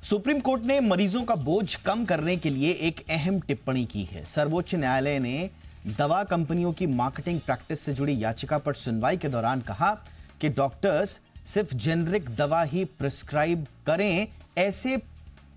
Supreme court ने मरीजों का बोझ कम करने के लिए एक अहम टिप्पणी की है। सर्वोच्च न्यायालय ने दवा कंपनियों की मार्केटिंग प्रैक्टिस से जुड़ी याचिका पर सुनवाई के दौरान कहा कि डॉक्टर्स सिर्फ जेनरिक दवा ही प्रिस्क्राइब करें, ऐसे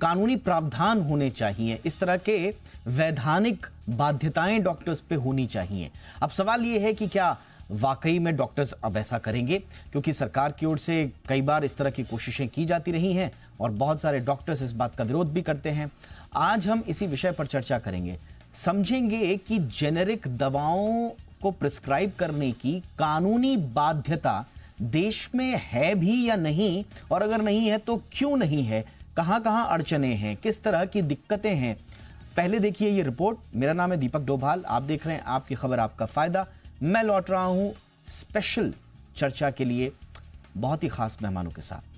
कानूनी प्रावधान होने चाहिए। इस तरह के वैधानिक बाध्यताएं डॉक्टर्स पे होनी चाहिए। अब सवाल यह है कि क्या वाकई में डॉक्टर्स अब ऐसा करेंगे, क्योंकि सरकार की ओर से कई बार इस तरह की कोशिशें की जाती रही हैं और बहुत सारे डॉक्टर्स इस बात का विरोध भी करते हैं। आज हम इसी विषय पर चर्चा करेंगे, समझेंगे कि जेनेरिक दवाओं को प्रिस्क्राइब करने की कानूनी बाध्यता देश में है भी या नहीं, और अगर नहीं है तो क्यों नहीं है, कहां-कहां अड़चने हैं, किस तरह की दिक्कतें हैं। पहले देखिए ये रिपोर्ट। मेरा नाम है दीपक डोभाल, आप देख रहे हैं आपकी खबर आपका फायदा। मैं लौट रहा हूं स्पेशल चर्चा के लिए बहुत ही खास मेहमानों के साथ।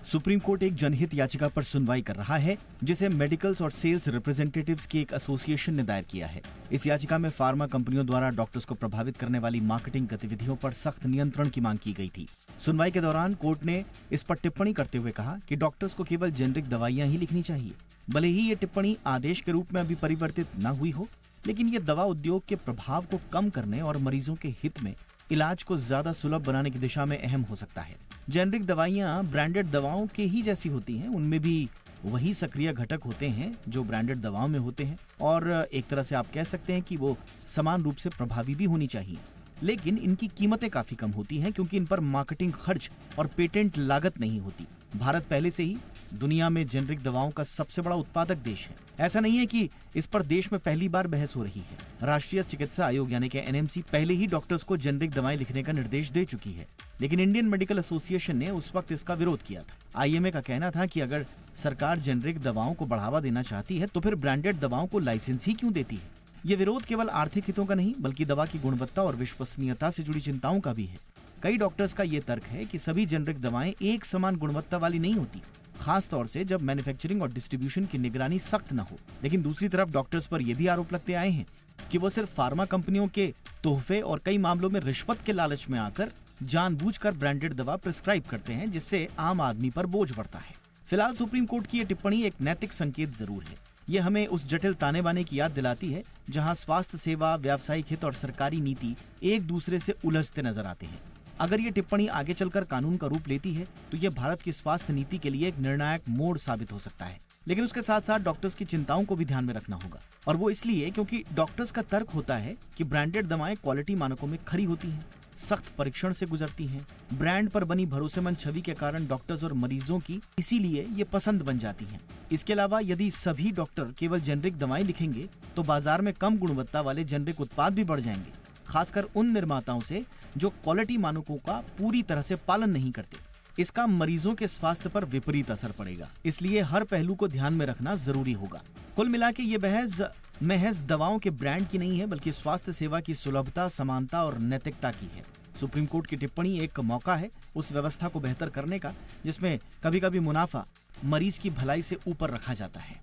सुप्रीम कोर्ट एक जनहित याचिका पर सुनवाई कर रहा है, जिसे मेडिकल्स और सेल्स रिप्रेजेंटेटिव्स की एक एसोसिएशन ने दायर किया है। इस याचिका में फार्मा कंपनियों द्वारा डॉक्टर्स को प्रभावित करने वाली मार्केटिंग गतिविधियों पर सख्त नियंत्रण की मांग की गई थी। सुनवाई के दौरान कोर्ट ने इस पर टिप्पणी करते हुए कहा कि डॉक्टर्स को केवल जेनरिक दवाइयां ही लिखनी चाहिए। भले ही ये टिप्पणी आदेश के रूप में अभी परिवर्तित न हुई हो, लेकिन ये दवा उद्योग के प्रभाव को कम करने और मरीजों के हित में इलाज को ज्यादा सुलभ बनाने की दिशा में अहम हो सकता है। जेनरिक दवाइयां ब्रांडेड दवाओं के ही जैसी होती हैं, उनमें भी वही सक्रिय घटक होते हैं जो ब्रांडेड दवाओं में होते हैं, और एक तरह से आप कह सकते हैं कि वो समान रूप से प्रभावी भी होनी चाहिए। लेकिन इनकी कीमतें काफी कम होती हैं, क्योंकि इन पर मार्केटिंग खर्च और पेटेंट लागत नहीं होती। भारत पहले से ही दुनिया में जेनरिक दवाओं का सबसे बड़ा उत्पादक देश है। ऐसा नहीं है कि इस पर देश में पहली बार बहस हो रही है। राष्ट्रीय चिकित्सा आयोग यानी कि एनएमसी पहले ही डॉक्टर्स को जेनरिक दवाएं लिखने का निर्देश दे चुकी है, लेकिन इंडियन मेडिकल एसोसिएशन ने उस वक्त इसका विरोध किया था। आईएमए का कहना था कि अगर सरकार जेनरिक दवाओं को बढ़ावा देना चाहती है तो फिर ब्रांडेड दवाओं को लाइसेंस ही क्यों देती है। ये विरोध केवल आर्थिक हितों का नहीं, बल्कि दवा की गुणवत्ता और विश्वसनीयता से जुड़ी चिंताओं का भी है। कई डॉक्टर्स का ये तर्क है कि सभी जेनरिक दवाएं एक समान गुणवत्ता वाली नहीं होती, खास तौर से जब मैन्युफैक्चरिंग और डिस्ट्रीब्यूशन की निगरानी सख्त न हो। लेकिन दूसरी तरफ डॉक्टर्स पर यह भी आरोप लगते आए हैं कि वो सिर्फ फार्मा कंपनियों के तोहफे और कई मामलों में रिश्वत के लालच में आकर जानबूझकर ब्रांडेड दवा प्रिस्क्राइब करते हैं, जिससे आम आदमी पर बोझ बढ़ता है। फिलहाल सुप्रीम कोर्ट की यह टिप्पणी एक नैतिक संकेत जरूर है। ये हमें उस जटिल ताने बाने की याद दिलाती है जहां स्वास्थ्य सेवा, व्यावसायिक हित और सरकारी नीति एक दूसरे से उलझते नजर आते हैं। अगर ये टिप्पणी आगे चलकर कानून का रूप लेती है तो ये भारत की स्वास्थ्य नीति के लिए एक निर्णायक मोड़ साबित हो सकता है। लेकिन उसके साथ साथ डॉक्टर्स की चिंताओं को भी ध्यान में रखना होगा, और वो इसलिए क्योंकि डॉक्टर्स का तर्क होता है कि ब्रांडेड दवाएं क्वालिटी मानकों में खरी होती हैं, सख्त परीक्षण से गुजरती हैं, ब्रांड पर बनी भरोसेमंद छवि के कारण डॉक्टर्स और मरीजों की इसीलिए ये पसंद बन जाती हैं। इसके अलावा यदि सभी डॉक्टर केवल जेनरिक दवाएं लिखेंगे तो बाजार में कम गुणवत्ता वाले जेनरिक उत्पाद भी बढ़ जाएंगे, खासकर उन निर्माताओं से जो क्वालिटी मानकों का पूरी तरह से पालन नहीं करते। इसका मरीजों के स्वास्थ्य पर विपरीत असर पड़ेगा, इसलिए हर पहलू को ध्यान में रखना जरूरी होगा। कुल मिला के ये बहस महज दवाओं के ब्रांड की नहीं है, बल्कि स्वास्थ्य सेवा की सुलभता, समानता और नैतिकता की है। सुप्रीम कोर्ट की टिप्पणी एक मौका है उस व्यवस्था को बेहतर करने का जिसमें कभी कभी मुनाफा मरीज की भलाई से ऊपर रखा जाता है।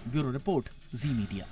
ब्यूरो रिपोर्ट, जी मीडिया।